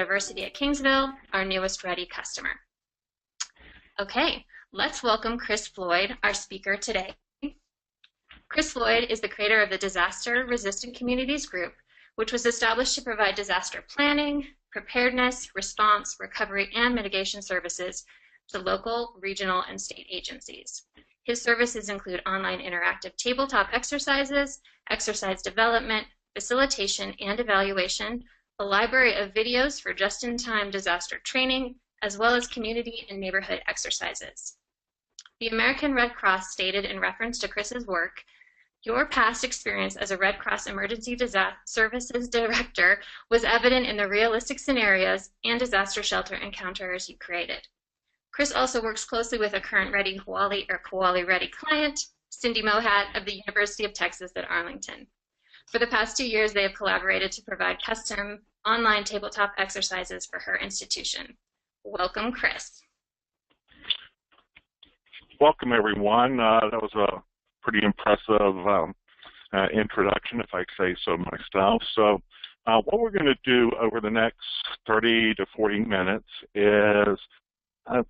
University at Kingsville, our newest ready customer. Okay, let's welcome Chris Floyd, our speaker today. Chris Floyd is the creator of the Disaster Resistant Communities Group, which was established to provide disaster planning, preparedness, response, recovery, and mitigation services to local, regional, and state agencies. His services include online interactive tabletop exercises, exercise development, facilitation and evaluation, a library of videos for just-in-time disaster training, as well as community and neighborhood exercises. The American Red Cross stated in reference to Chris's work, "Your past experience as a Red Cross Emergency Services Director was evident in the realistic scenarios and disaster shelter encounters you created." Chris also works closely with a current Ready Kowali Ready client, Cindy Mohat of the University of Texas at Arlington. For the past 2 years, they have collaborated to provide custom online tabletop exercises for her institution. Welcome, Chris. Welcome, everyone. That was a pretty impressive introduction, if I say so myself. So what we're going to do over the next 30 to 40 minutes is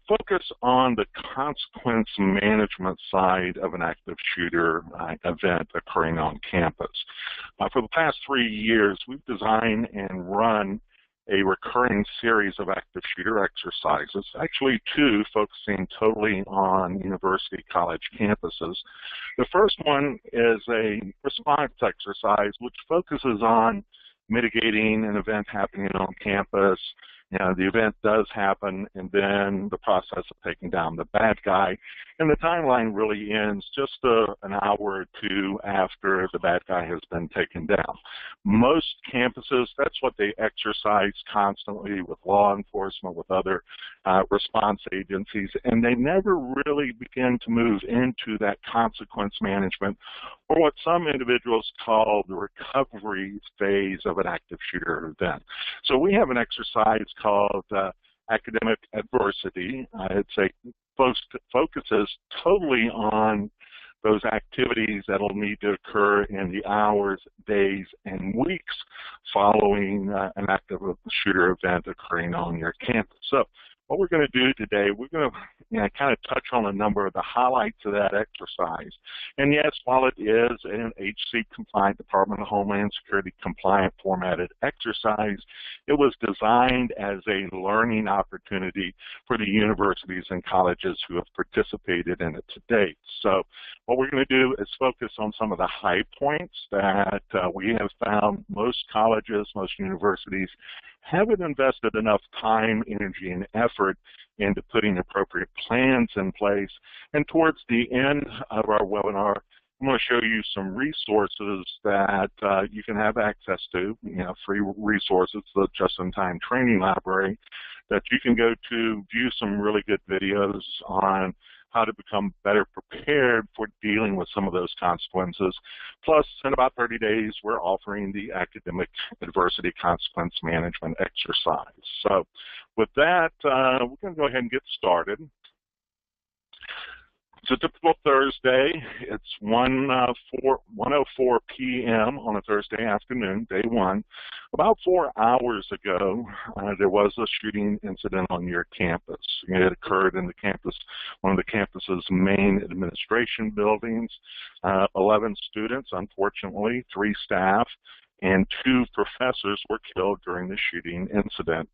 focus on the consequence management side of an active shooter event occurring on campus. For the past 3 years, we've designed and run a recurring series of active shooter exercises, actually 2 focusing totally on university college campuses. The first one is a response exercise which focuses on mitigating an event happening on campus. You know, the event does happen, and then the process of taking down the bad guy. And the timeline really ends just an hour or 2 after the bad guy has been taken down. Most campuses, that's what they exercise constantly with law enforcement, with other response agencies, and they never really begin to move into that consequence management, or what some individuals call the recovery phase of an active shooter event. So we have an exercise called academic adversity. It focuses totally on those activities that will need to occur in the hours, days, and weeks following an active shooter event occurring on your campus. So what we're going to do today, we're going to kind of touch on a number of the highlights of that exercise. And yes, while it is an HC-compliant, Department of Homeland Security compliant formatted exercise, it was designed as a learning opportunity for the universities and colleges who have participated in it to date. So what we're going to do is focus on some of the high points that we have found most colleges, most universities haven't invested enough time, energy, and effort into putting appropriate plans in place. And towards the end of our webinar, I'm going to show you some resources that you can have access to, free resources, the just-in-time training library that you can go to, view some really good videos on how to become better prepared for dealing with some of those consequences. Plus, in about 30 days, we're offering the academic adversity consequence management exercise. So with that, we're going to go ahead and get started. It's a typical Thursday. It's 1:04 p.m. on a Thursday afternoon, day 1. About 4 hours ago, there was a shooting incident on your campus. It occurred in one of the campus's main administration buildings. 11 students, unfortunately, 3 staff, and 2 professors were killed during the shooting incident.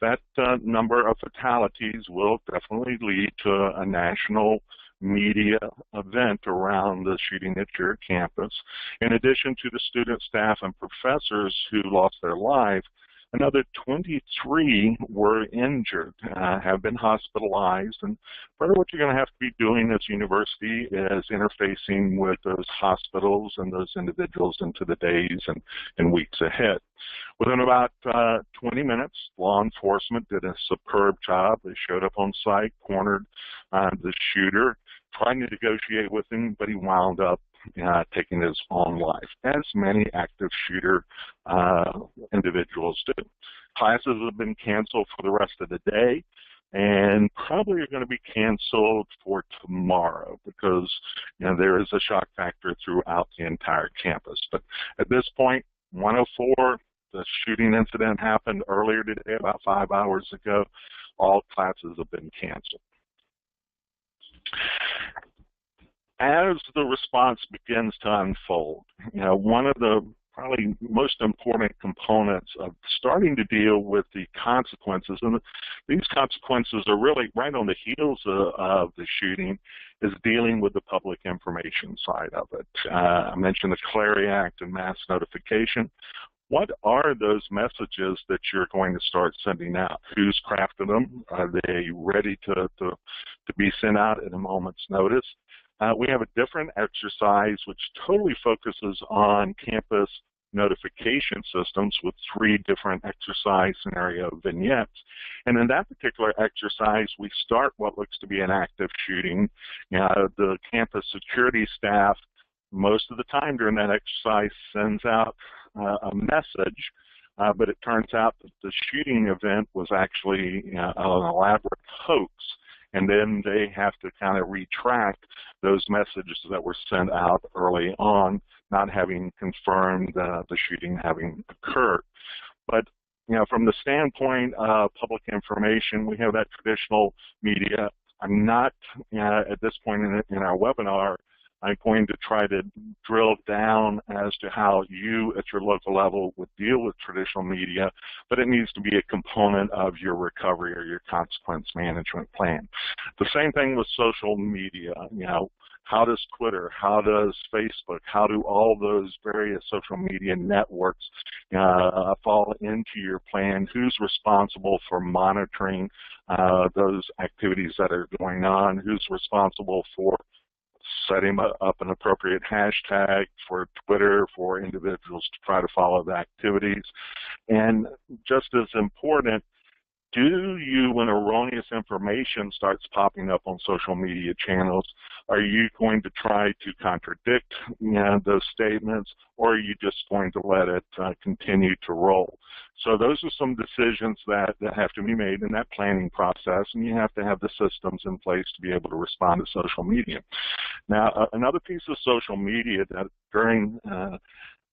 That number of fatalities will definitely lead to a national media event around the shooting at your campus. In addition to the student, staff, and professors who lost their life, another 23 were injured, have been hospitalized, and part of what you're going to have to be doing as a university is interfacing with those hospitals and those individuals into the days and weeks ahead. Within about 20 minutes, law enforcement did a superb job. They showed up on site, cornered the shooter, trying to negotiate with him, but he wound up taking his own life, as many active shooter individuals do. Classes have been canceled for the rest of the day, and probably are going to be canceled for tomorrow because there is a shock factor throughout the entire campus. But at this point, 1:04 the shooting incident happened earlier today, about 5 hours ago. All classes have been canceled. As the response begins to unfold, one of the probably most important components of starting to deal with the consequences, and these consequences are really right on the heels of the shooting, is dealing with the public information side of it. I mentioned the Clarity Act and mass notification. What are those messages that you're going to start sending out? Who's crafted them? Are they ready to be sent out at a moment's notice? We have a different exercise which totally focuses on campus notification systems with 3 different exercise scenario vignettes. And in that particular exercise, we start what looks to be an active shooting. The campus security staff, most of the time during that exercise, sends out a message, but it turns out that the shooting event was actually an elaborate hoax. And then they have to kind of retract those messages that were sent out early on, not having confirmed the shooting having occurred. But from the standpoint of public information, we have that traditional media. I'm not, at this point in our webinar, I'm going to try to drill down as to how you at your local level would deal with traditional media, but it needs to be a component of your recovery or your consequence management plan. The same thing with social media. How does Twitter, how does Facebook, how do all those various social media networks fall into your plan? Who's responsible for monitoring those activities that are going on? Who's responsible for setting up an appropriate hashtag for Twitter for individuals to try to follow the activities? And just as important, when erroneous information starts popping up on social media channels, are you going to try to contradict those statements, or are you just going to let it continue to roll? So those are some decisions that have to be made in that planning process, and you have to have the systems in place to be able to respond to social media. Now, another piece of social media that during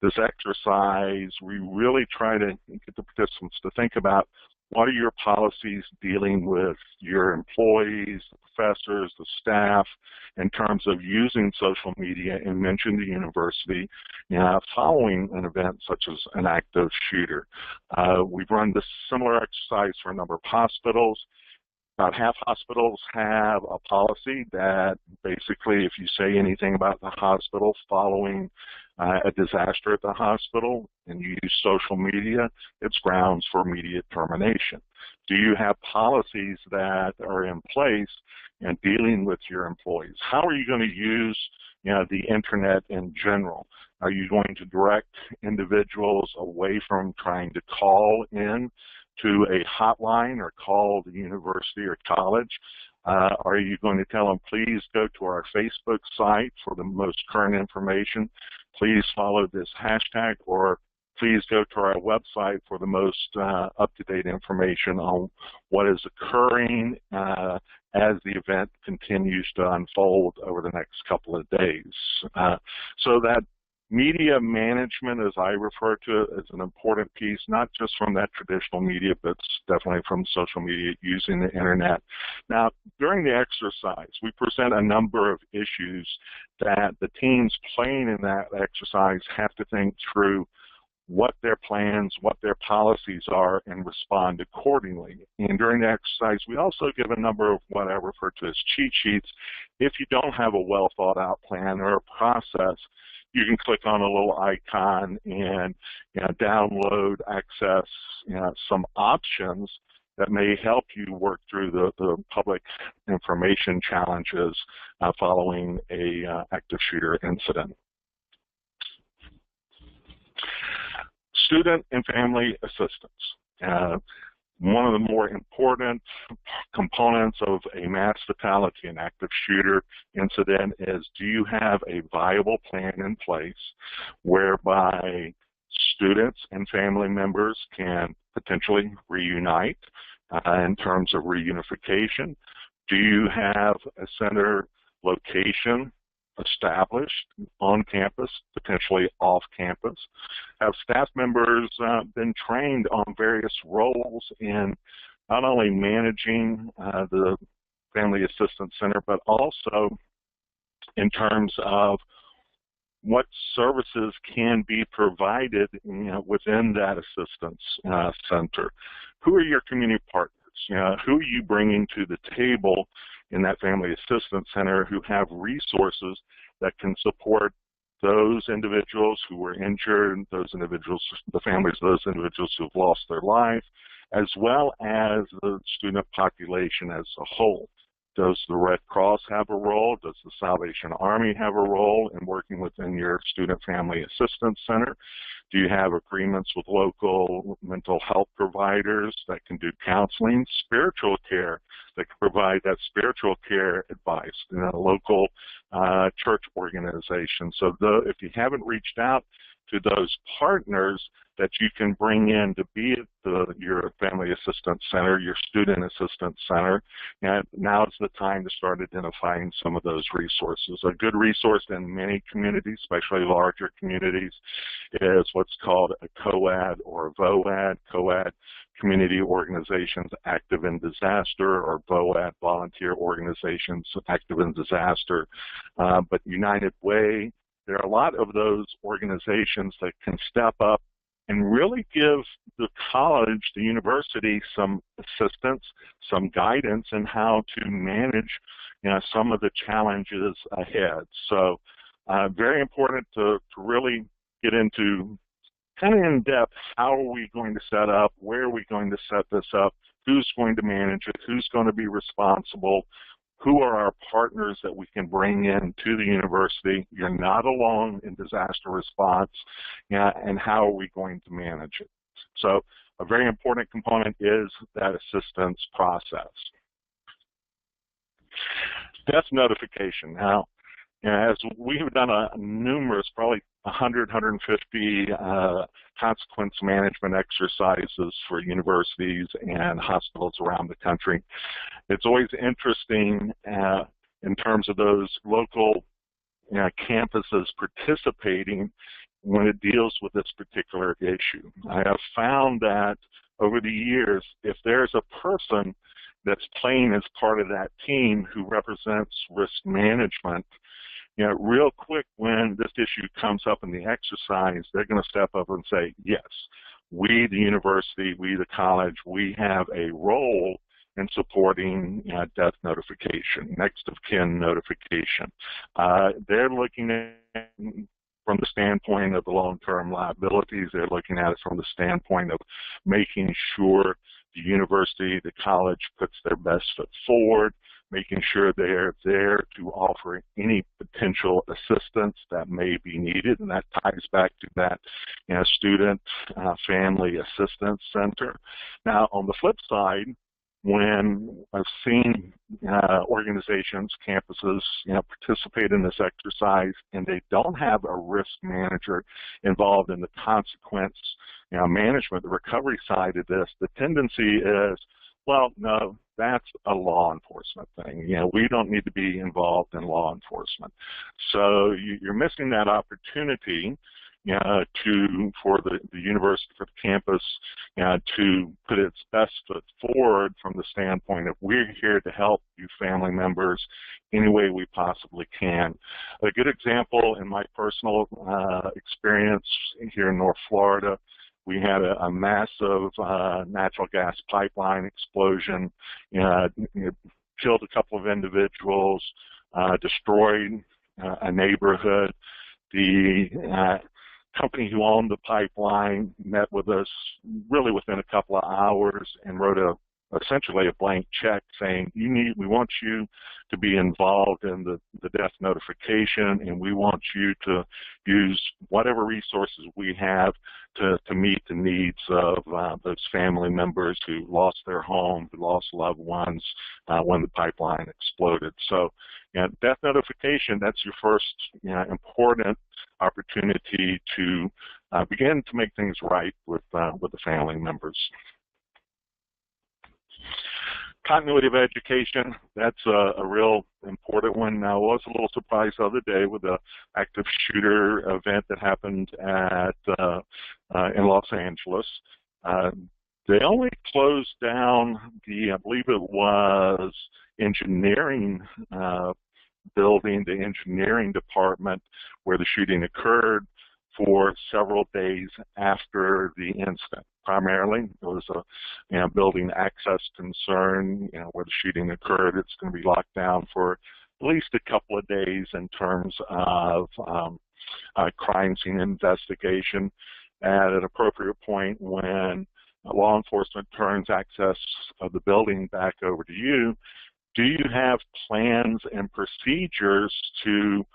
this exercise, we really try to get the participants to think about: what are your policies dealing with your employees, the professors, the staff, in terms of using social media, and mention the university following an event such as an active shooter? We've run this similar exercise for a number of hospitals. About half hospitals have a policy that basically, if you say anything about the hospital following a disaster at the hospital and you use social media, it's grounds for immediate termination. Do you have policies that are in place in dealing with your employees? How are you going to use the internet in general? Are you going to direct individuals away from trying to call in to a hotline or call the university or college? Are you going to tell them, please go to our Facebook site for the most current information, please follow this hashtag, or please go to our website for the most up-to-date information on what is occurring as the event continues to unfold over the next couple of days? So that media management, as I refer to it, is an important piece, not just from that traditional media, but definitely from social media using the internet. Now, during the exercise, we present a number of issues that the teams playing in that exercise have to think through what their plans, what their policies are, and respond accordingly. And during the exercise, we also give a number of what I refer to as cheat sheets. If you don't have a well thought out plan or a process, you can click on a little icon and download, access some options that may help you work through the public information challenges following a active shooter incident. Student and family assistance. One of the more important components of a mass fatality and active shooter incident is, do you have a viable plan in place whereby students and family members can potentially reunite in terms of reunification? Do you have a center location established on campus, potentially off campus? Have staff members been trained on various roles in not only managing the Family Assistance Center, but also in terms of what services can be provided, within that assistance center? Who are your community partners? Who are you bringing to the table in that Family Assistance Center who have resources that can support those individuals who were injured, those individuals, the families of those individuals who have lost their life, as well as the student population as a whole? Does the Red Cross have a role? Does the Salvation Army have a role in working within your Student Family Assistance Center? Do you have agreements with local mental health providers that can do counseling, spiritual care, that can provide that spiritual care advice, local church organizations? So if you haven't reached out to those partners that you can bring in to be at your Family Assistance Center, your Student Assistance Center, and now is the time to start identifying some of those resources. A good resource in many communities, especially larger communities, is what's called a COAD or a VOAD. COAD, Community Organizations Active in Disaster, or VOAD, Volunteer Organizations Active in Disaster. But United Way, there are a lot of those organizations that can step up and really give the college, the university, some assistance, some guidance in how to manage some of the challenges ahead. So very important to really get into kind of in depth, how are we going to set up, where are we going to set this up, who's going to manage it, who's going to be responsible, who are our partners that we can bring in to the university? You're not alone in disaster response, and how are we going to manage it? So a very important component is that assistance process. Death notification. Now, as we have done numerous, probably 100, 150 consequence management exercises for universities and hospitals around the country, it's always interesting in terms of those local campuses participating when it deals with this particular issue. I have found that over the years, if there's a person that's playing as part of that team who represents risk management, real quick when this issue comes up in the exercise, they're going to step up and say, yes, we, the university, we, the college, we have a role in supporting death notification, next of kin notification. They're looking at from the standpoint of the long-term liabilities. They're looking at it from the standpoint of making sure the university, the college puts their best foot forward, making sure they're there to offer any potential assistance that may be needed, and that ties back to that Student Family Assistance Center. Now, on the flip side, when I've seen organizations, campuses, participate in this exercise and they don't have a risk manager involved in the consequence management, the recovery side of this, the tendency is, well, no, that's a law enforcement thing. We don't need to be involved in law enforcement. So you're missing that opportunity for the university, for the campus, to put its best foot forward from the standpoint of we're here to help you family members any way we possibly can. A good example in my personal experience here in North Florida, we had a massive natural gas pipeline explosion, killed a couple of individuals, destroyed a neighborhood. The company who owned the pipeline met with us really within a couple of hours and wrote essentially a blank check saying, we want you to be involved in the death notification, and we want you to use whatever resources we have to meet the needs of those family members who lost their home, who lost loved ones when the pipeline exploded. So death notification, that's your first important opportunity to begin to make things right with the family members. Continuity of education, that's a real important one. Now, I was a little surprised the other day with the active shooter event that happened in Los Angeles. Uh, they only closed down I believe it was engineering building, the engineering department where the shooting occurred, for several days after the incident. Primarily, it was a building access concern, where the shooting occurred. It's going to be locked down for at least a couple of days in terms of crime scene investigation. At an appropriate point, when law enforcement turns access of the building back over to you, do you have plans and procedures to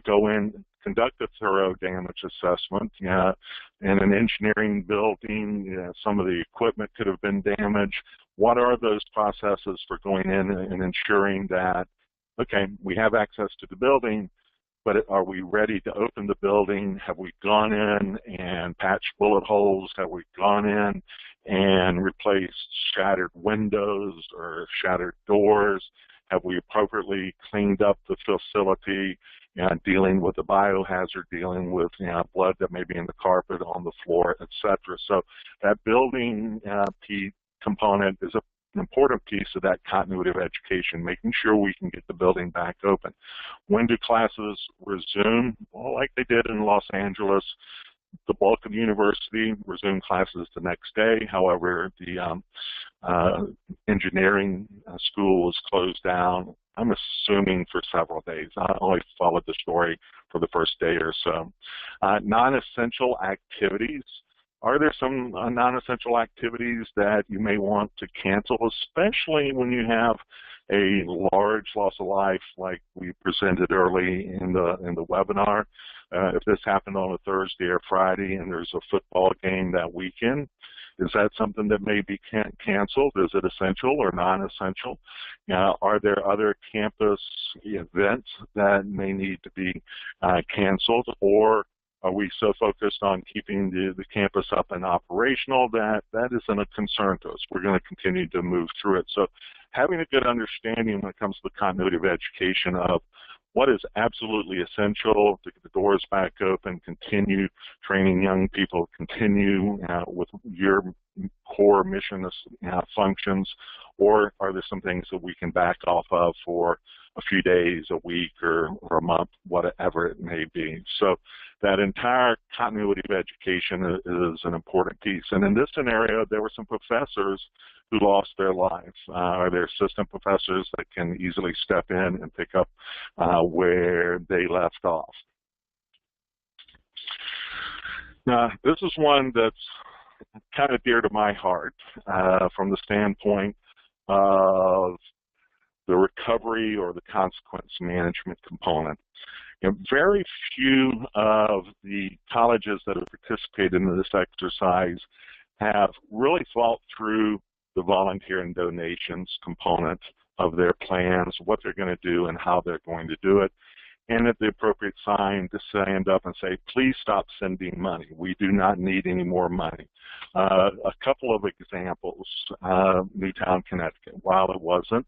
go in, conduct a thorough damage assessment? In an engineering building, some of the equipment could have been damaged. What are those processes for going in and ensuring that, okay, we have access to the building, but are we ready to open the building? Have we gone in and patched bullet holes? Have we gone in and replaced shattered windows or shattered doors? Have we appropriately cleaned up the facility, dealing with the biohazard, dealing with blood that may be in the carpet, on the floor, etc.? So that building component is an important piece of that continuity of education, making sure we can get the building back open. When do classes resume? Well, like they did in Los Angeles, the bulk of the university resumed classes the next day. However, the engineering school was closed down, I'm assuming for several days. I only followed the story for the first day or so. Non-essential activities. Are there some non-essential activities that you may want to cancel, especially when you have a large loss of life like we presented early in the webinar? If this happened on a Thursday or Friday and there's a football game that weekend, is that something that may be canceled? Is it essential or non-essential? Are there other campus events that may need to be canceled, or are we so focused on keeping the campus up and operational that isn't a concern to us? We're going to continue to move through it. So having a good understanding when it comes to the continuity of education of what is absolutely essential to get the doors back open, continue training young people, continue with your core mission functions, or are there some things that we can back off of for a few days, a week, or a month, whatever it may be. So that entire continuity of education is an important piece. And in this scenario, there were some professors who lost their lives. Are there assistant professors that can easily step in and pick up where they left off? Now, this is one that's kind of dear to my heart from the standpoint of the recovery or the consequence management component. Very few of the colleges that have participated in this exercise have really thought through the volunteer and donations component of their plans, what they're going to do and how they're going to do it, and at the appropriate time to stand up and say, please stop sending money. We do not need any more money. A couple of examples, Newtown, Connecticut. While it wasn't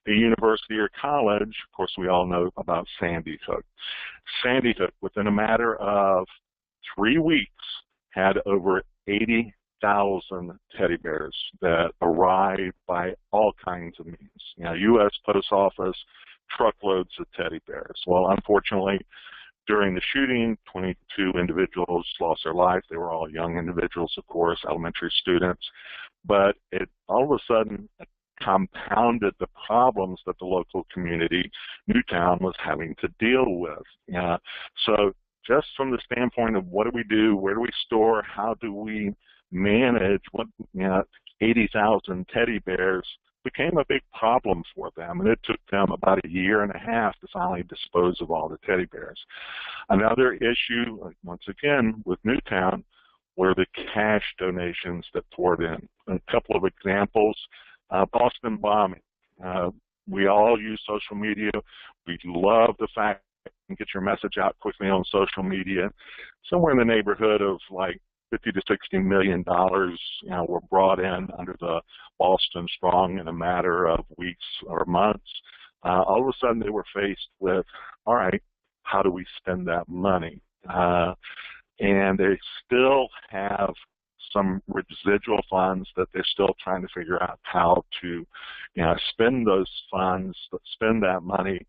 a university or college, of course we all know about Sandy Hook. Sandy Hook, within a matter of 3 weeks, had over 80,000 teddy bears that arrived by all kinds of means. U.S. Post Office, truckloads of teddy bears. Well, unfortunately, during the shooting, 22 individuals lost their life. They were all young individuals, of course, elementary students. But it all of a sudden compounded the problems that the local community, Newtown, was having to deal with. So just from the standpoint of what do, where do we store, how do we manage what 80,000 teddy bears became a big problem for them, and it took them about 1.5 years to finally dispose of all the teddy bears. Another issue, once again, with Newtown, were the cash donations that poured in. A couple of examples, Boston bombing. We all use social media. We love the fact you can get your message out quickly on social media. Somewhere in the neighborhood of like $50 to $60 million, were brought in under the Boston Strong in a matter of weeks or months. All of a sudden they were faced with, all right, how do we spend that money? And they still have some residual funds that they're still trying to figure out how to spend those funds, spend that money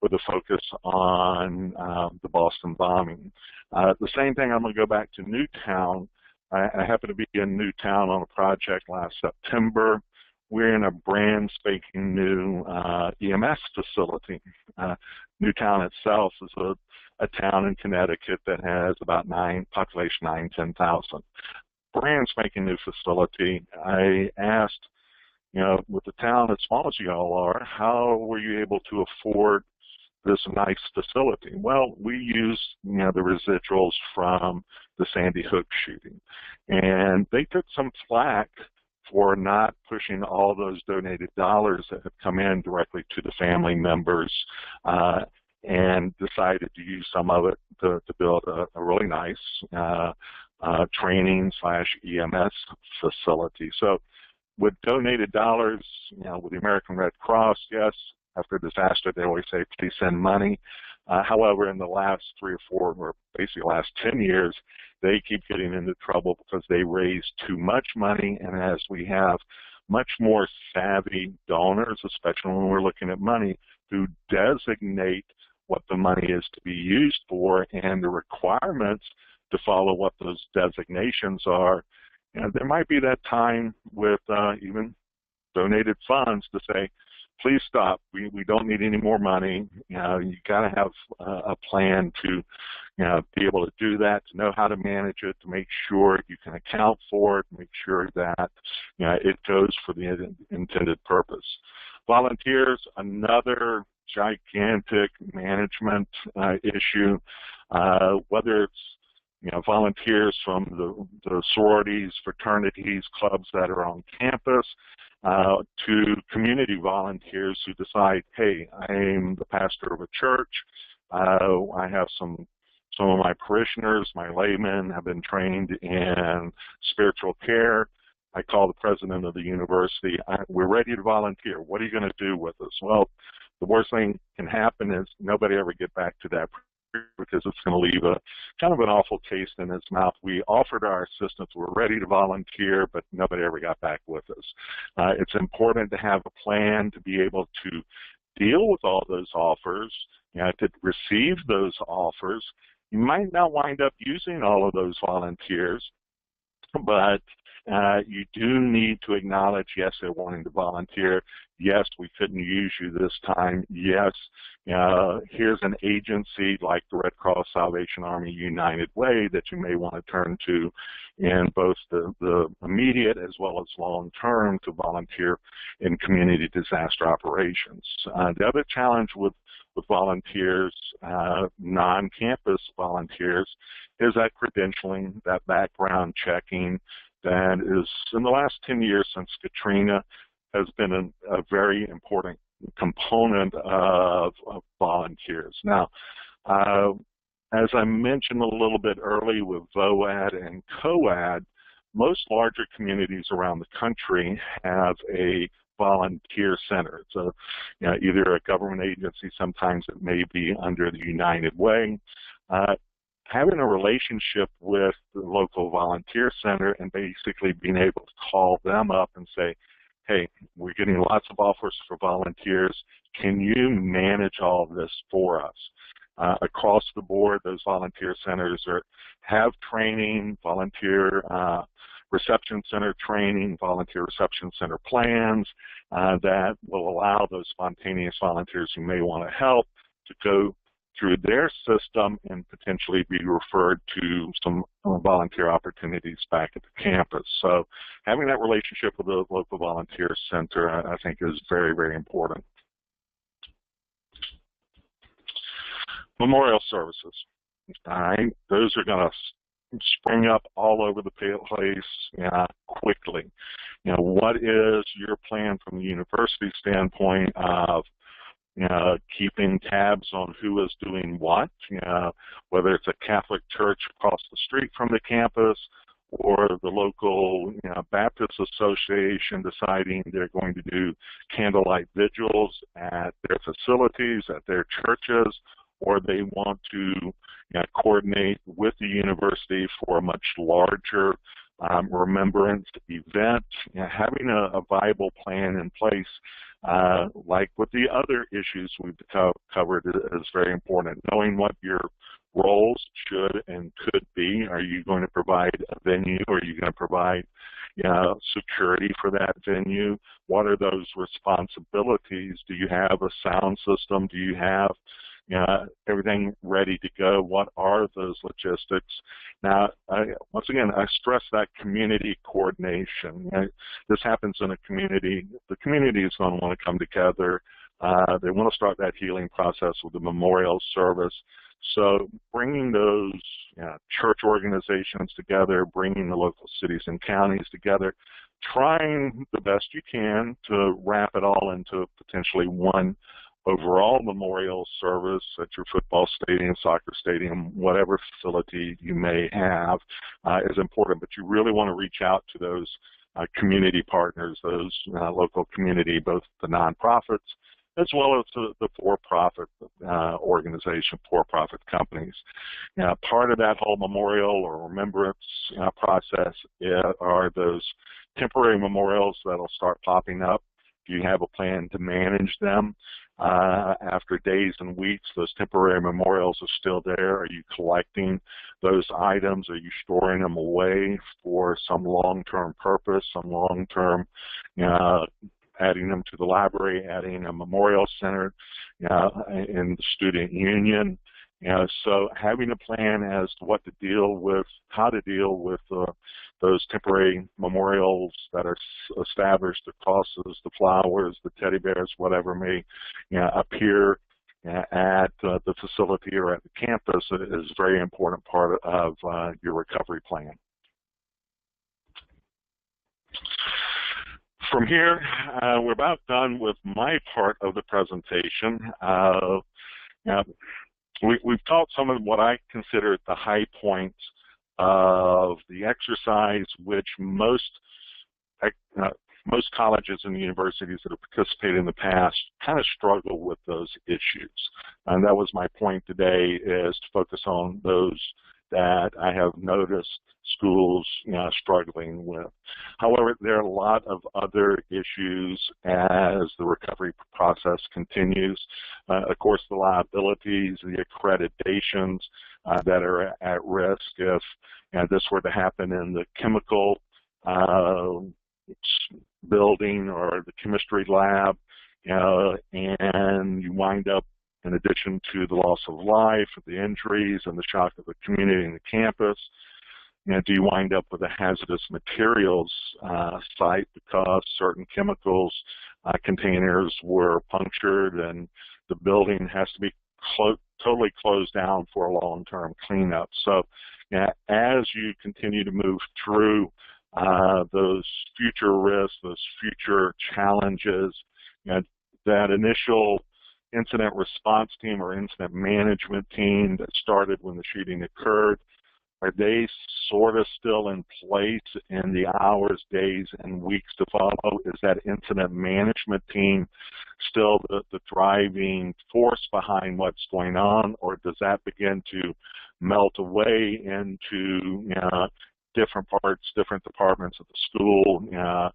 with a focus on the Boston bombing. The same thing, I'm going to go back to Newtown. I happened to be in Newtown on a project last September. We're in a brand spanking new EMS facility. Newtown itself is a town in Connecticut that has about population 10,000. Brand spanking new facility. I asked, with the town as small as you all are, how were you able to afford this nice facility? Well, we use, the residuals from the Sandy Hook shooting. And they took some flack for not pushing all those donated dollars that have come in directly to the family members, and decided to use some of it to build a really nice training/EMS facility. So with donated dollars, with the American Red Cross, yes, after a disaster, they always say, please send money. However, in the last 3 or 4, or basically the last 10 years, they keep getting into trouble because they raise too much money. And as we have much more savvy donors, especially when we're looking at money, who designate what the money is to be used for and the requirements to follow what those designations are, there might be that time with even donated funds to say, please stop. We don't need any more money. You got to have a plan to, be able to do that, to know how to manage it, to make sure you can account for it, make sure that, it goes for the intended purpose. Volunteers, another gigantic management issue, whether it's volunteers from the sororities, fraternities, clubs that are on campus, to community volunteers who decide, hey, I'm the pastor of a church, I have some of my parishioners, my laymen have been trained in spiritual care. I call the president of the university, we're ready to volunteer. What are you going to do with us? Well, the worst thing can happen is nobody ever get back to that, because it's going to leave a kind of an awful taste in his mouth. We offered our assistance, we're ready to volunteer, but nobody ever got back with us. It's important to have a plan to be able to deal with all those offers, to receive those offers. You might not wind up using all of those volunteers, but you do need to acknowledge, yes, they're wanting to volunteer. Yes, we couldn't use you this time. Yes, here's an agency like the Red Cross, Salvation Army, United Way that you may want to turn to in both the immediate as well as long term to volunteer in community disaster operations. The other challenge with volunteers, non-campus volunteers, is that credentialing, that background checking, that is, in the last 10 years since Katrina, has been a very important component of volunteers. Now, as I mentioned a little bit early with VOAD and COAD, most larger communities around the country have a volunteer center. So, either a government agency, sometimes it may be under the United Way. Having a relationship with the local volunteer center and basically being able to call them up and say, hey, we're getting lots of offers for volunteers. Can you manage all of this for us? Across the board, those volunteer centers have training, volunteer reception center training, volunteer reception center plans that will allow those spontaneous volunteers who may want to help to go through their system and potentially be referred to some volunteer opportunities back at the campus. So having that relationship with the local volunteer center, I think, is very, very important. Memorial services. All right, those are going to spring up all over the place quickly. What is your plan from the university standpoint of keeping tabs on who is doing what, whether it's a Catholic church across the street from the campus or the local Baptist Association deciding they're going to do candlelight vigils at their facilities, at their churches, or they want to coordinate with the university for a much larger remembrance event. Having a viable plan in place, like with the other issues we've covered, is very important. Knowing what your roles should and could be. Are you going to provide a venue? Are you going to provide security for that venue? What are those responsibilities? Do you have a sound system? Do you have everything ready to go? What are those logistics? Now, once again, I stress that community coordination. This happens in a community. The community is going to want to come together. They want to start that healing process with the memorial service. So bringing those church organizations together, bringing the local cities and counties together, trying the best you can to wrap it all into potentially one overall memorial service at your football stadium, soccer stadium, whatever facility you may have is important. But you really want to reach out to those community partners, those local community, both the nonprofits as well as the for-profit organization, for-profit companies. Part of that whole memorial or remembrance process are those temporary memorials that'll start popping up. Do you have a plan to manage them? After days and weeks, those temporary memorials are still there. Are you collecting those items? Are you storing them away for some long-term purpose, some long-term, adding them to the library, adding a memorial center in the student union? So having a plan as to what to deal with, how to deal with those temporary memorials that are established, the crosses, the flowers, the teddy bears, whatever may appear at the facility or at the campus is a very important part of your recovery plan. From here, we're about done with my part of the presentation. We've taught some of what I consider the high points of the exercise, which most colleges and universities that have participated in the past kind of struggle with those issues. And that was my point today, is to focus on those that I have noticed schools struggling with. However, there are a lot of other issues as the recovery process continues. Of course, the liabilities, the accreditations that are at risk if this were to happen in the chemical building or the chemistry lab, and you wind up, in addition to the loss of life, the injuries, and the shock of the community and the campus, do you wind up with a hazardous materials site because certain chemicals containers were punctured and the building has to be totally closed down for a long-term cleanup. So as you continue to move through those future risks, those future challenges, that initial incident response team or incident management team that started when the shooting occurred, are they sort of still in place in the hours, days, and weeks to follow? Is that incident management team still the driving force behind what's going on, or does that begin to melt away into different parts, different departments of the school,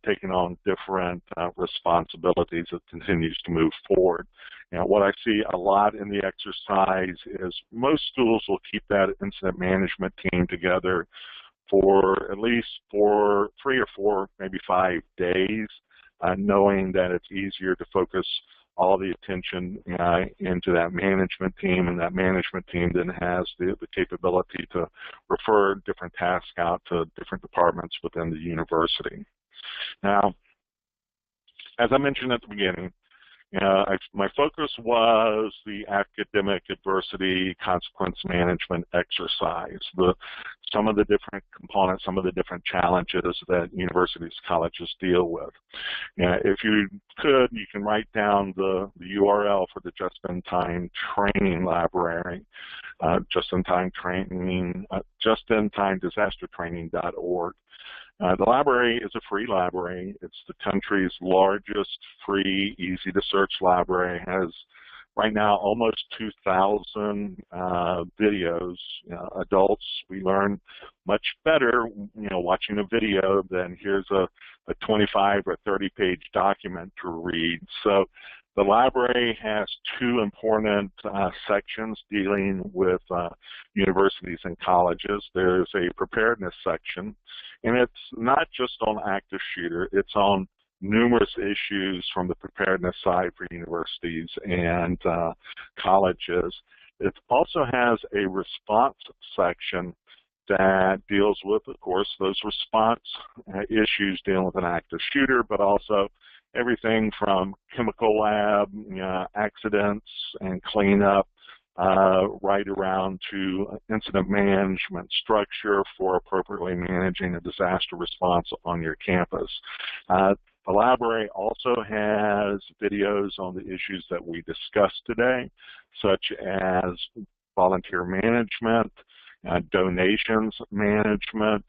taking on different responsibilities as it continues to move forward? What I see a lot in the exercise is most schools will keep that incident management team together for at least 3 or 4, maybe 5 days, knowing that it's easier to focus all the attention into that management team, and that management team then has the capability to refer different tasks out to different departments within the university. Now, as I mentioned at the beginning, my focus was the academic adversity consequence management exercise, some of the different components, some of the different challenges that universities, colleges deal with. If you could, you can write down the URL for the Just-in-Time Training Library, Just-in-Time Training, justintimedisastertraining.org. The library is a free library. It's the country's largest free, easy-to-search library. It has right now almost 2,000 videos. Adults, we learn much better, watching a video than here's a 25 or 30-page document to read. So the library has two important sections dealing with universities and colleges. There's a preparedness section, and it's not just on active shooter, it's on numerous issues from the preparedness side for universities and colleges. It also has a response section that deals with, of course, those response issues dealing with an active shooter, but also everything from chemical lab accidents and cleanup right around to incident management structure for appropriately managing a disaster response on your campus. The library also has videos on the issues that we discussed today, such as volunteer management, donations management,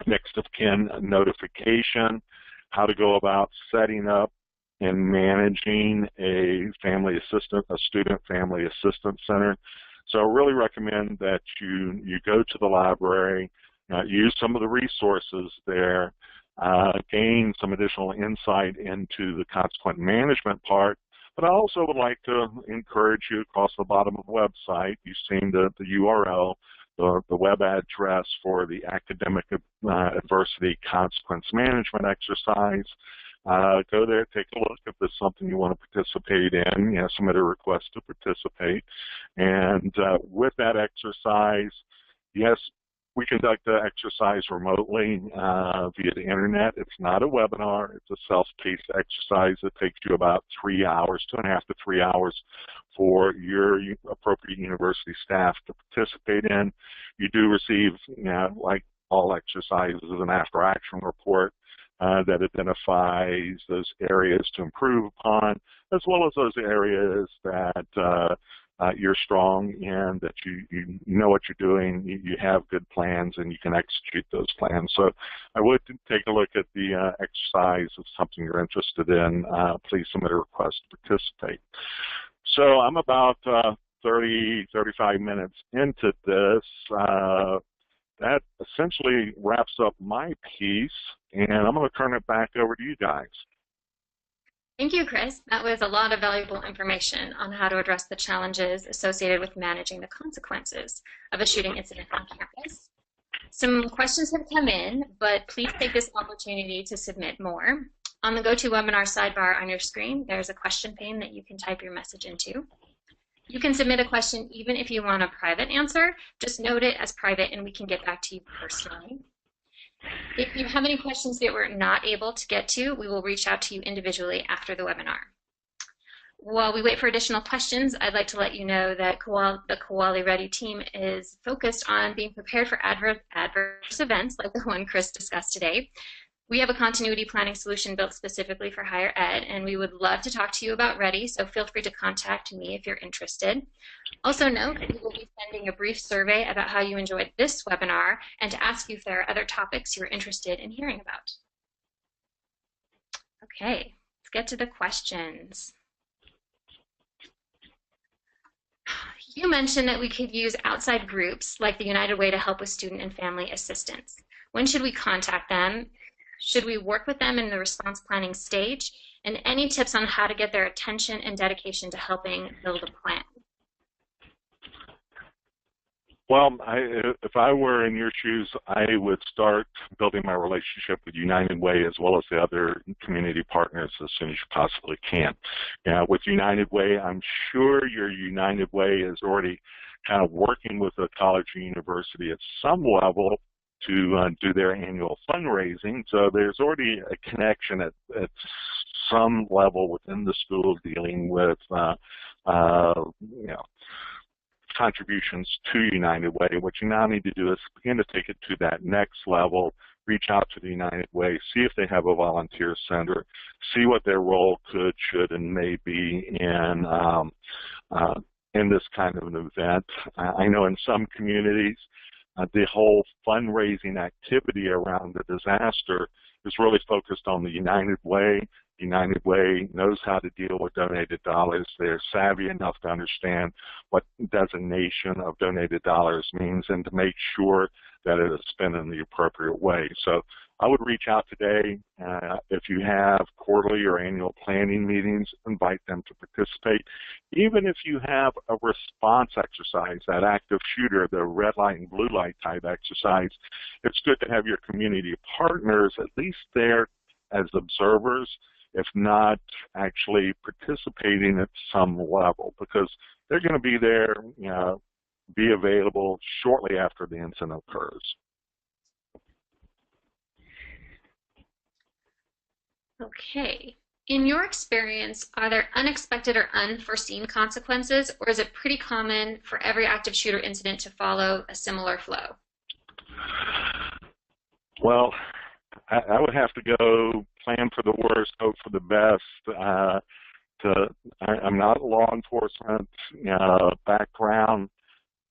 next of kin notification, how to go about setting up and managing a student family assistance center. So I really recommend that you go to the library, use some of the resources there, gain some additional insight into the consequent management part. But I also would like to encourage you across the bottom of the website, you've seen the URL, the web address for the academic adversity consequence management exercise. Go there, take a look if there's something you want to participate in, submit a request to participate. And with that exercise, yes, we conduct the exercise remotely via the internet. It's not a webinar. It's a self-paced exercise that takes you about 3 hours, 2.5 to 3 hours for your appropriate university staff to participate in. You do receive, like all exercises, an after-action report that identifies those areas to improve upon, as well as those areas that you're strong in, that you know what you're doing, you have good plans, and you can execute those plans. So I would take a look at the exercise. If something you're interested in, please submit a request to participate. So I'm about 35 minutes into this. That essentially wraps up my piece, and I'm going to turn it back over to you guys. Thank you, Chris. That was a lot of valuable information on how to address the challenges associated with managing the consequences of a shooting incident on campus. Some questions have come in, but please take this opportunity to submit more. On the GoToWebinar sidebar on your screen, there's a question pane that you can type your message into. You can submit a question even if you want a private answer. Just note it as private and we can get back to you personally. If you have any questions that we're not able to get to, we will reach out to you individually after the webinar. While we wait for additional questions, I'd like to let you know that the Koali Ready team is focused on being prepared for adverse events like the one Chris discussed today. We have a continuity planning solution built specifically for higher ed, and we would love to talk to you about Ready, so feel free to contact me if you're interested. Also note that we will be sending a brief survey about how you enjoyed this webinar and to ask you if there are other topics you're interested in hearing about. Okay, let's get to the questions. You mentioned that we could use outside groups like the United Way to help with student and family assistance. When should we contact them? Should we work with them in the response planning stage? And any tips on how to get their attention and dedication to helping build a plan? Well, if I were in your shoes, I would start building my relationship with United Way as well as the other community partners as soon as you possibly can. With United Way, I'm sure your United Way is already kind of working with a college or university at some level to do their annual fundraising. So there's already a connection at some level within the school dealing with contributions to United Way. What you now need to do is begin to take it to that next level reach out to the United Way, see if they have a volunteer center, see what their role could, should, and may be in this kind of an event. I know in some communities, the whole fundraising activity around the disaster is really focused on the United Way. United Way knows how to deal with donated dollars. They're savvy enough to understand what designation of donated dollars means and to make sure that it is spent in the appropriate way. So I would reach out today. If you have quarterly or annual planning meetings, invite them to participate. Even if you have a response exercise, that active shooter, the red light and blue light type exercise, it's good to have your community partners at least there as observers, if not actually participating at some level, because they're going to be there, be available shortly after the incident occurs. Okay. In your experience, are there unexpected or unforeseen consequences, or is it pretty common for every active shooter incident to follow a similar flow? Well, I would have to go plan for the worst, hope for the best. I'm not a law enforcement background.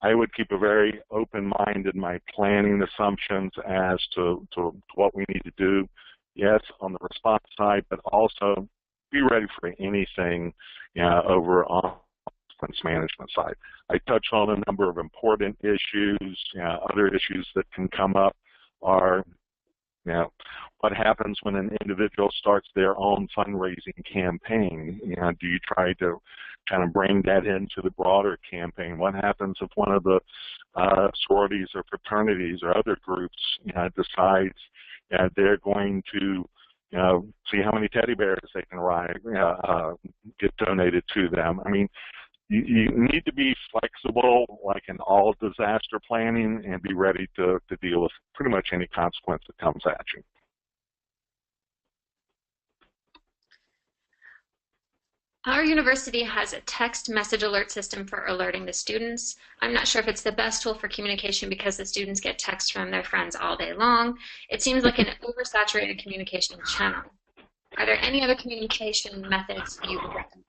I would keep a very open mind in my planning assumptions as to what we need to do. Yes, on the response side, but also be ready for anything over on the management side. I touched on a number of important issues. Other issues that can come up are what happens when an individual starts their own fundraising campaign? Do you try to kind of bring that into the broader campaign? What happens if one of the sororities or fraternities or other groups decides they're going to see how many teddy bears they can get donated to them? I mean, you need to be flexible, like in all disaster planning, and be ready to deal with pretty much any consequence that comes at you. Our university has a text message alert system for alerting the students. I'm not sure if it's the best tool for communication because the students get texts from their friends all day long. It seems like an oversaturated communication channel. Are there any other communication methods you would recommend?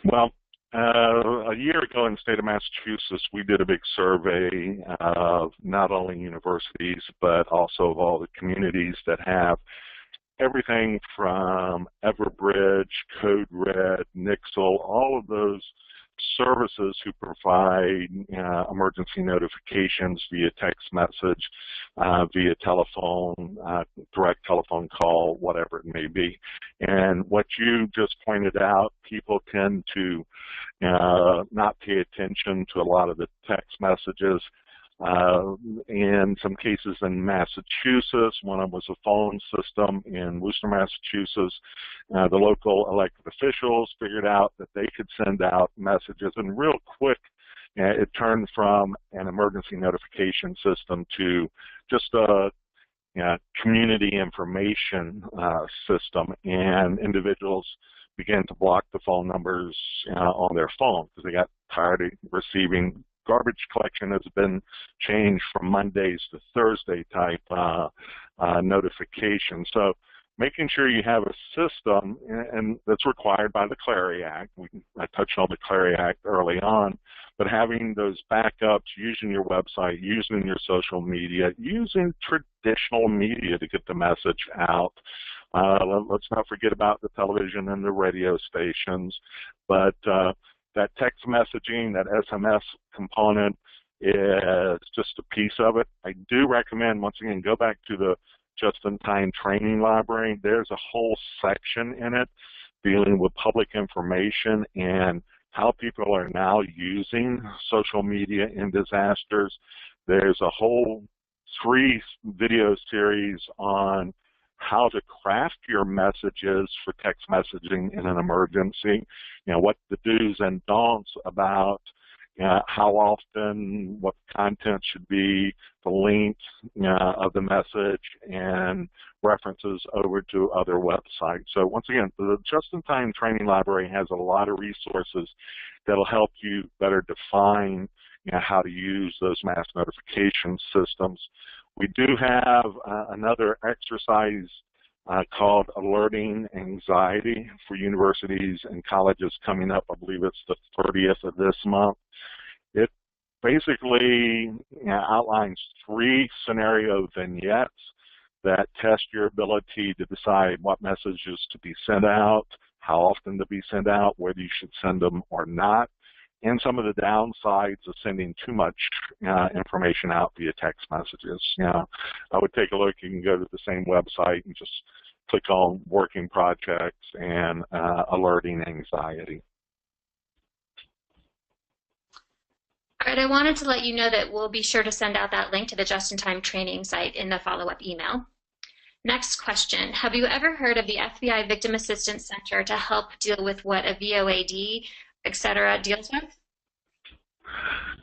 Well, a year ago in the state of Massachusetts, we did a big survey of not only universities, but also of all the communities that have everything from Everbridge, Code Red, Nixle, all of those services who provide emergency notifications via text message, via telephone, direct telephone call, whatever it may be. And what you just pointed out, people tend to not pay attention to a lot of the text messages. In some cases in Massachusetts, one of them was a phone system in Worcester, Massachusetts. The local elected officials figured out that they could send out messages, and real quick, it turned from an emergency notification system to just a community information system, and individuals began to block the phone numbers on their phone because they got tired of receiving garbage collection has been changed from Mondays to Thursday type notification. So making sure you have a system, and that's required by the Clery Act. I touched on the Clery Act early on, but having those backups, using your website, using your social media, using traditional media to get the message out. Let's not forget about the television and the radio stations, but that text messaging, that SMS component is just a piece of it. I do recommend, once again, go back to the Just-in-Time Training Library. There's a whole section in it dealing with public information and how people are now using social media in disasters. There's a whole 3 video series on how to craft your messages for text messaging in an emergency, what the do's and don'ts about how often, what content should be, the length of the message, and references over to other websites. So once again, the Just-in-Time Training Library has a lot of resources that'll help you better define how to use those mass notification systems. We do have another exercise called Alerting Anxiety for universities and colleges coming up. I believe it's the 30th of this month. It basically outlines 3 scenario vignettes that test your ability to decide what messages to be sent out, how often to be sent out, whether you should send them or not, and some of the downsides of sending too much information out via text messages. I would take a look. You can go to the same website and just click on Working Projects and Alerting Anxiety. All right, I wanted to let you know that we'll be sure to send out that link to the Just-in-Time training site in the follow-up email. Next question, have you ever heard of the FBI Victim Assistance Center to help deal with what a VOAD, etc. deals with?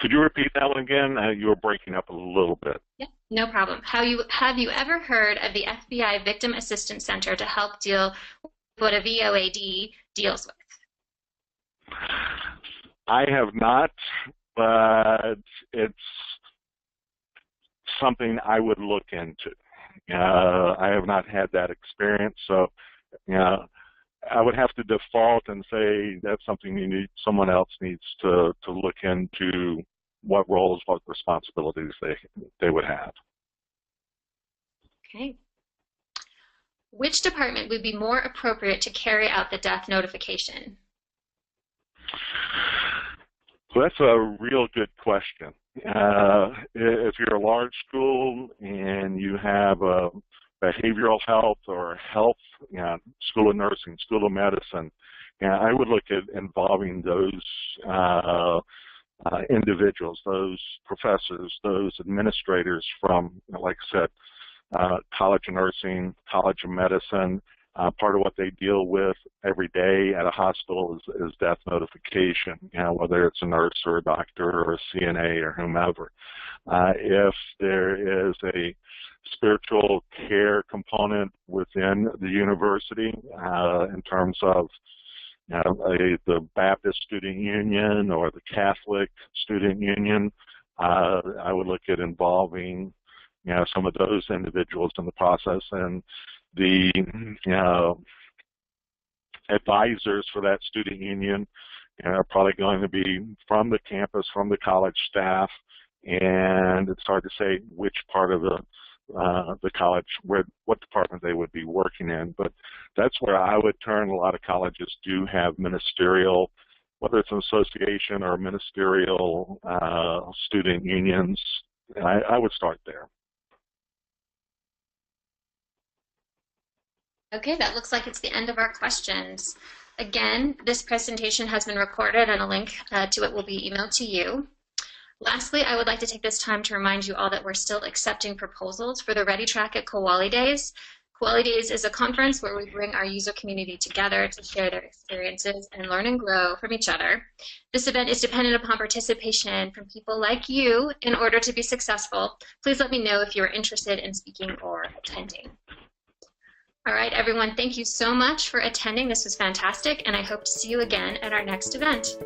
Could you repeat that one again? You were breaking up a little bit. Yep, no problem. Have you ever heard of the FBI Victim Assistance Center to help deal with what a VOAD deals with? I have not, but it's something I would look into. I have not had that experience, so I would have to default and say that's something someone else needs to look into, what roles, what responsibilities they would have. Okay. Which department would be more appropriate to carry out the death notification? So that's a real good question. If you're a large school and you have a behavioral health or health, school of nursing, school of medicine, I would look at involving those individuals, those professors, those administrators from, like I said, College of Nursing, College of Medicine. Part of what they deal with every day at a hospital is death notification, whether it's a nurse or a doctor or a CNA or whomever. If there is a spiritual care component within the university in terms of the Baptist Student Union or the Catholic Student Union, I would look at involving some of those individuals in the process, and the advisors for that student union are probably going to be from the campus, from the college staff, and it's hard to say which part of the college, what department they would be working in, but that's where I would turn. A lot of colleges do have ministerial, whether it's an association or ministerial student unions. I would start there. Okay, that looks like it's the end of our questions. Again, this presentation has been recorded and a link to it will be emailed to you. Lastly, I would like to take this time to remind you all that we're still accepting proposals for the Ready Track at Kowali Days. Kowali Days is a conference where we bring our user community together to share their experiences and learn and grow from each other. This event is dependent upon participation from people like you in order to be successful. Please let me know if you're interested in speaking or attending. All right, everyone, thank you so much for attending. This was fantastic, and I hope to see you again at our next event.